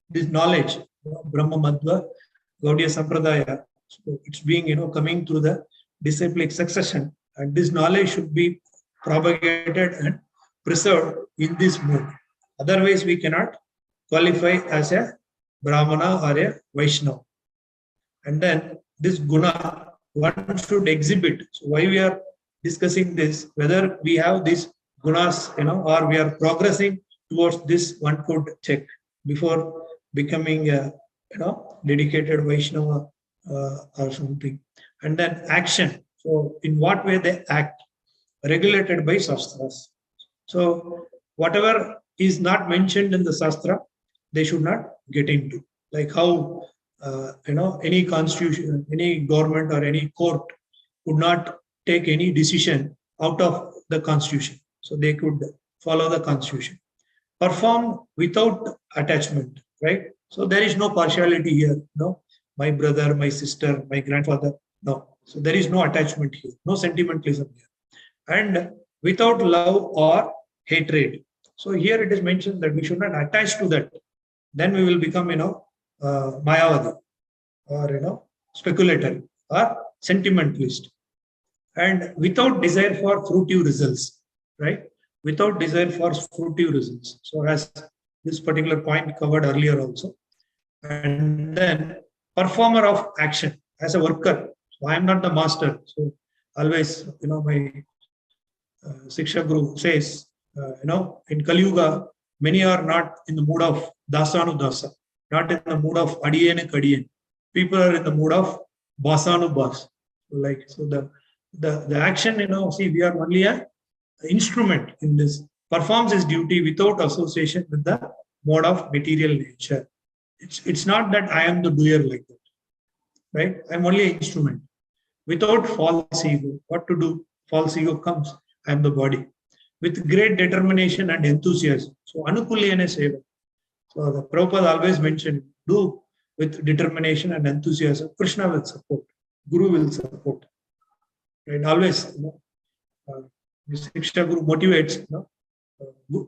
this knowledge, Brahma Madhva, Gaudiya Sampradaya. So it's being, coming through the disciplic succession. And this knowledge should be propagated and preserved in this mood. Otherwise, we cannot qualify as a Brahmana or a Vaishnava. And then this guna, one should exhibit. So why we are discussing this, whether we have these gunas, or we are progressing towards this, one could check before becoming a, dedicated Vaishnava or something. And then action. So in what way they act, regulated by Shastras. So whatever is not mentioned in the Shastra, they should not get into. Like how, any constitution, any government or any court could not take any decision out of the constitution. So they could follow the constitution. Perform without attachment, right? So there is no partiality here. No, my brother, my sister, my grandfather. No. So there is no attachment here. No sentimentalism here. And without love or hatred. So here it is mentioned that we should not attach to that. Then we will become, Mayavadi or, speculator or sentimentalist. And without desire for fruitive results, right? Without desire for fruitive results. So as this particular point covered earlier also. And then performer of action as a worker. So I am not the master. So always, my Siksha Guru says, in Kali Yuga, many are not in the mood of Dasanudasa, not in the mood of Adiyene Kadiyen. People are in the mood of Basanubas. So the action, see, we are only an instrument in this. Performs his duty without association with the mode of material nature. It's not that I am the doer like that, right? I'm only an instrument. Without false ego. What to do? False ego comes. I am the body. With great determination and enthusiasm. So Anukulyane Seva. So the Prabhupada always mentioned, do with determination and enthusiasm. Krishna will support. Guru will support. Right? Always, Siksha Guru motivates.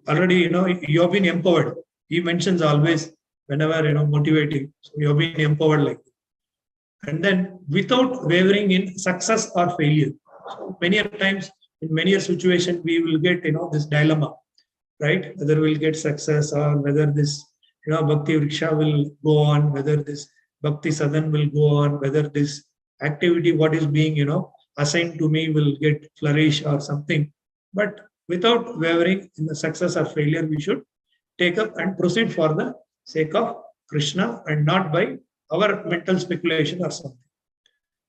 Already, you have been empowered. He mentions always, whenever, motivating. So you have been empowered like that. And then without wavering in success or failure. So many a times, in many a situation, we will get, this dilemma, right? Whether we'll get success or whether this, Bhakti Vriksha will go on, whether this Bhakti Sadan will go on, whether this activity, what is being, assigned to me will get flourish or something. But without wavering in the success or failure, we should take up and proceed for the sake of Krishna and not by our mental speculation or something.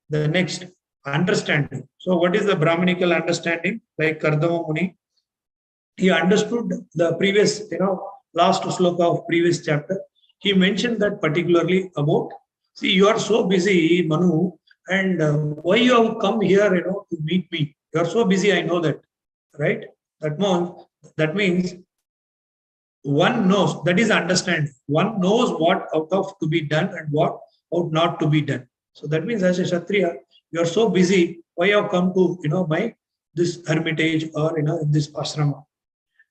The next, understanding. So what is the Brahminical understanding? Like Kardama Muni, he understood the previous, last sloka of previous chapter. He mentioned that particularly about, see, you are so busy, Manu, and why you have come here, to meet me? You are so busy, I know that, right? That means one knows, that is understanding. One knows what out of to be done and what out not to be done. So that means as a Kshatriya, you are so busy, why you have come to, my this hermitage or, in this ashrama.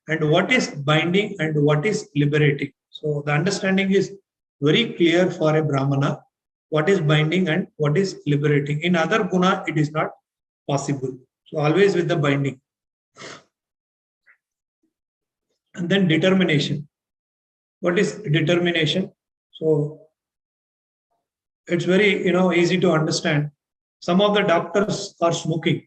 And what is binding and what is liberating. So the understanding is very clear for a Brahmana, what is binding and what is liberating. In other guna, it is not possible. So always with the binding. And then determination. What is determination? So it's very, easy to understand. Some of the doctors are smoking,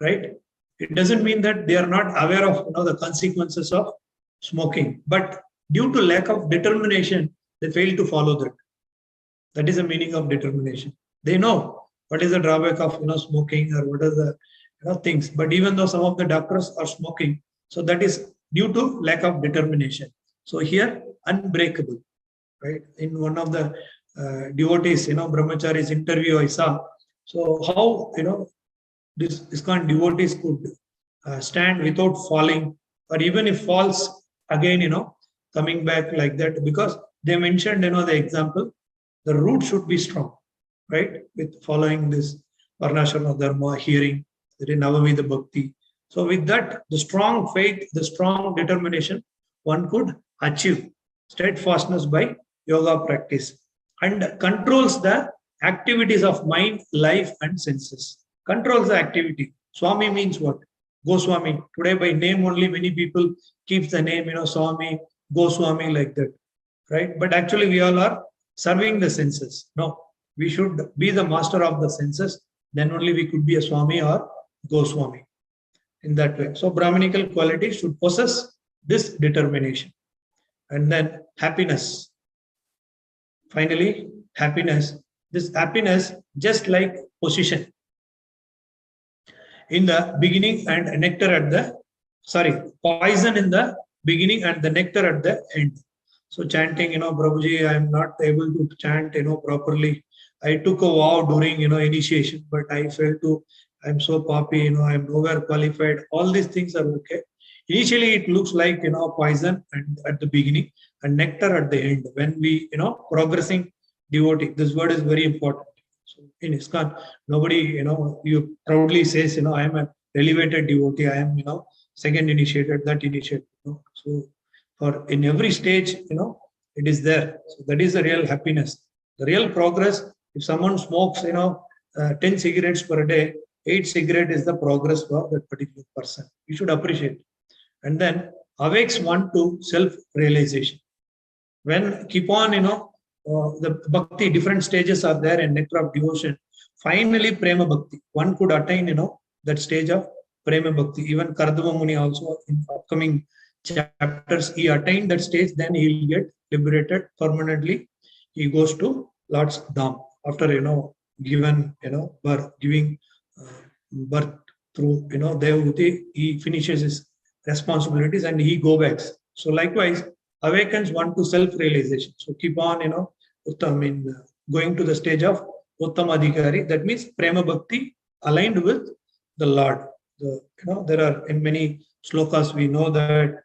right? It doesn't mean that they are not aware of, the consequences of smoking, but due to lack of determination, they fail to follow that. That is the meaning of determination. They know what is the drawback of, smoking or what are the, things. But even though some of the doctors are smoking, so that is due to lack of determination. So here, unbreakable, right? In one of the devotees, brahmachari's interview I saw. So how, this ISKCON devotees could stand without falling, or even if falls again, coming back like that, because they mentioned, the example, the root should be strong, right? With following this Varnashrama Dharma, hearing, that is Navamida Bhakti. So with that, the strong faith, the strong determination, one could achieve steadfastness by yoga practice and controls the activities of mind, life, and senses. Controls the activity. Swami means what? Goswami. Today by name only many people keeps the name, Swami, Goswami like that, right? But actually we all are serving the senses. No, we should be the master of the senses. Then only we could be a Swami or Goswami in that way. So Brahminical quality should possess this determination. And then happiness. Finally, happiness. This happiness, just like position. In the beginning and nectar at the, poison in the beginning and the nectar at the end. So chanting, Prabhuji, I am not able to chant, properly. I took a vow during, initiation, but I felt I'm so poppy, I'm nowhere qualified. All these things are okay. Initially, it looks like, poison and at the beginning and nectar at the end. When we, progressing devotee, this word is very important. So in ISKCON, nobody, you proudly says, I am an elevated devotee. I am, second initiated, that initiated. So for in every stage, it is there. So that is the real happiness. The real progress, if someone smokes, 10 cigarettes per day, 8 cigarettes is the progress for that particular person. You should appreciate. And then awakes one to self-realization. When keep on, the bhakti, different stages are there in nectar of devotion. Finally, prema bhakti. One could attain, that stage of prema bhakti. Even Kardama Muni also in upcoming chapters, he attained that stage, then he will get liberated permanently. He goes to Lord's Dham after, given, birth, giving birth through, Devahuti, he finishes his responsibilities and he goes back. So likewise, awakens one to self-realization. So keep on, going to the stage of Uttam Adhikari. That means Prema Bhakti aligned with the Lord. There are in many slokas we know that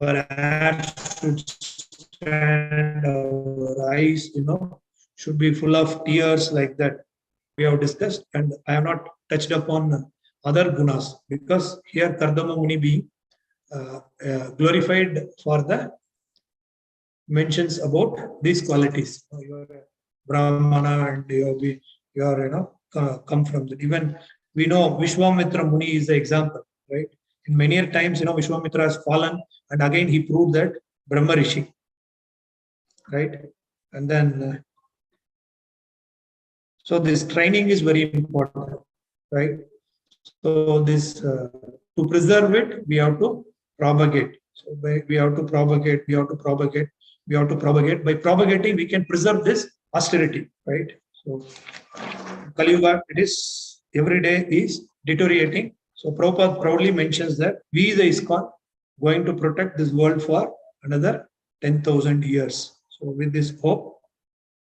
our hands should stand, our eyes, should be full of tears like that. We have discussed, and I have not touched upon other gunas because here Kardama Muni being glorified for the mentions about these qualities. You are a Brahmana and you are, come from that. Even we know Vishwamitra Muni is the example, right? In many times, Vishwamitra has fallen, and again he proved that Brahma Rishi, right? And then, so this training is very important, right? So this to preserve it, we have to propagate. So we have to propagate, we have to propagate, we have to propagate. By propagating, we can preserve this austerity, right? So Kali Yuga, it is every day is deteriorating. So Prabhupada proudly mentions that we, the ISKCON, going to protect this world for another 10,000 years. So with this hope,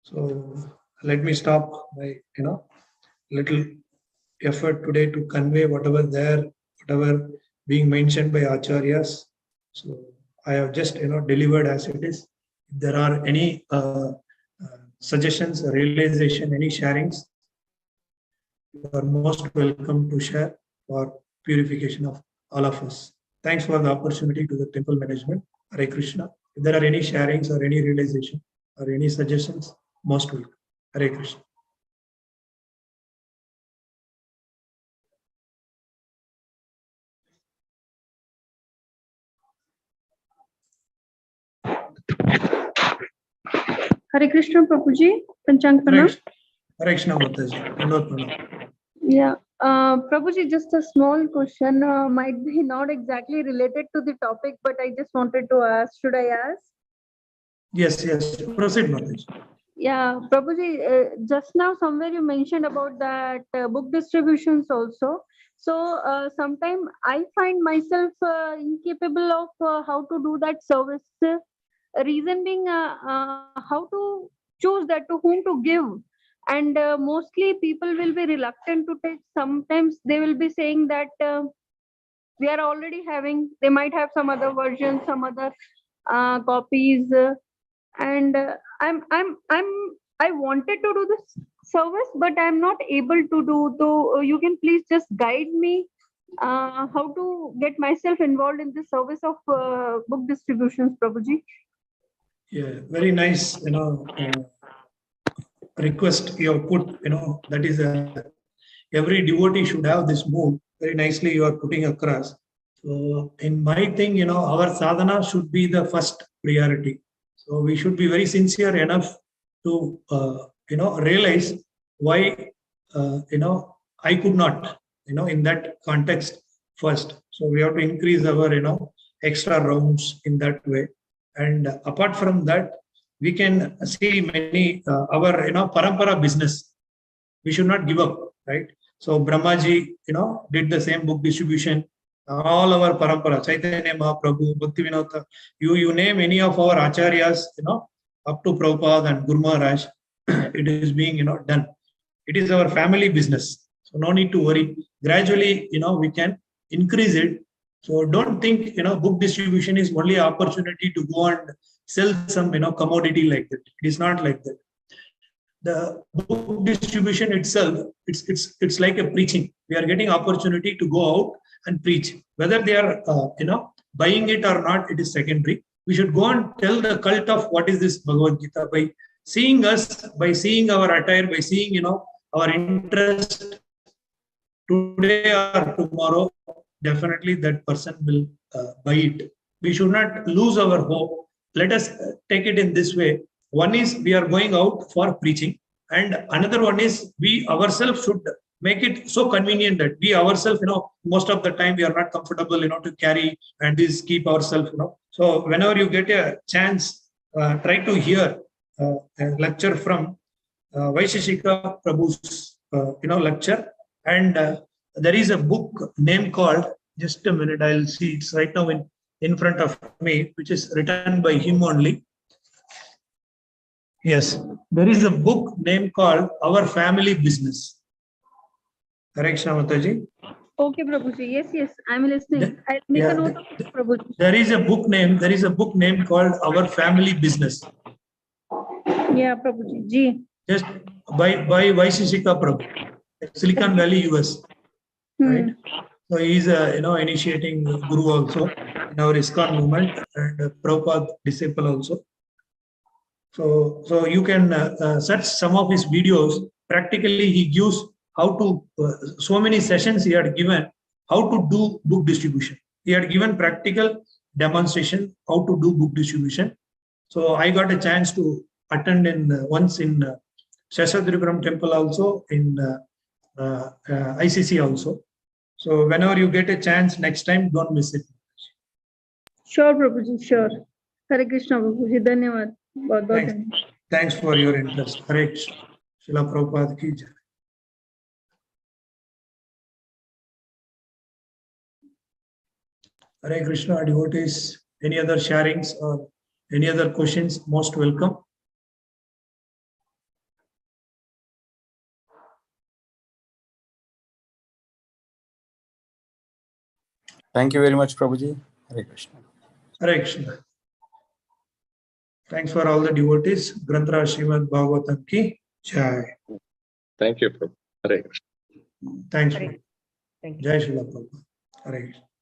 so let me stop my little effort today to convey whatever being mentioned by acharyas. So I have just delivered as it is. If there are any suggestions, realization, any sharings, you are most welcome to share for purification of all of us. Thanks for the opportunity to the temple management. Hare Krishna. If there are any sharings or any realization or any suggestions, most welcome. Hare Krishna. Hare Krishna, Prabhuji. Panchang Pranam. Hare Krishna, Mataji. Yeah. Prabhuji, just a small question. Might be not exactly related to the topic, but I just wanted to ask. Should I ask? Yes. Proceed, Mataji. Yeah, Prabhuji, just now somewhere you mentioned about that book distributions also. So sometimes I find myself incapable of how to do that service. Reason being, how to choose that to whom to give. And mostly people will be reluctant to take. Sometimes they will be saying that they are already having, they might have some other versions, some other copies. And I wanted to do this service, but I'm not able to do. So you can please just guide me how to get myself involved in the service of book distributions, Prabhuji. Yeah, very nice. Request you have put. That is every devotee should have this mood. Very nicely you are putting across. So in my thing, our sadhana should be the first priority. So we should be very sincere enough to, realize why, I could not, in that context first. So we have to increase our, extra rounds in that way. And apart from that, we can see many, our, parampara business. We should not give up, right? So Brahmaji, did the same book distribution. All our parampara, Chaitanya Mahaprabhu, Bhakti Vinod, you name any of our acharyas, up to Prabhupada and Guru Maharaj, it is being, done. It is our family business. So no need to worry. Gradually, we can increase it. So don't think, book distribution is only an opportunity to go and sell some, commodity like that. It is not like that. The book distribution itself, it's like a preaching. We are getting opportunity to go out and preach. Whether they are, buying it or not, it is secondary. We should go and tell the cult of what is this Bhagavad Gita by seeing us, by seeing our attire, by seeing, our interest today or tomorrow. Definitely that person will buy it. We should not lose our hope. Let us take it in this way. One is we are going out for preaching, and another one is we ourselves should make it so convenient that we ourselves, most of the time we are not comfortable, to carry and this keep ourselves, So whenever you get a chance, try to hear a lecture from Vaisheshika Prabhu's, lecture. And there is a book name called, just a minute, I'll see, it's right now in front of me, which is written by him only. Yes, there is a book name called Our Family Business. Correct, Mataji? Okay, Prabhuji. Yes, I'm listening. I'll make a note of it, Prabhuji. There is a book name called Our Family Business. Yeah, Prabhuji. Ji. Just by Vaisheshika Prabhu, Silicon Valley, US. Right? So he is initiating guru also in our ISKCON movement, and Prabhupada disciple also. So you can search some of his videos. Practically, he gives how to, so many sessions he had given, how to do book distribution. He had given practical demonstration, how to do book distribution. So I got a chance to attend once in Seshadripuram temple also, in ICC also. So whenever you get a chance next time, don't miss it. Sure, Prabhuji, sure. Hare Krishna, Prabhuji. Dhanyavad. Thanks for your interest. Hare Krishna. Srila Prabhupada ki jai. Hare Krishna, devotees. Any other sharings or any other questions? Most welcome. Thank you very much, Prabhuji. Hare Krishna. Hare Krishna. Thanks for all the devotees. Granthra Srimad Bhagavatam ki jai. Thank you, Prabhu. Hare Krishna. Thanks. Hare. Thank you. Jai Srila Prabhupada. Hare Krishna.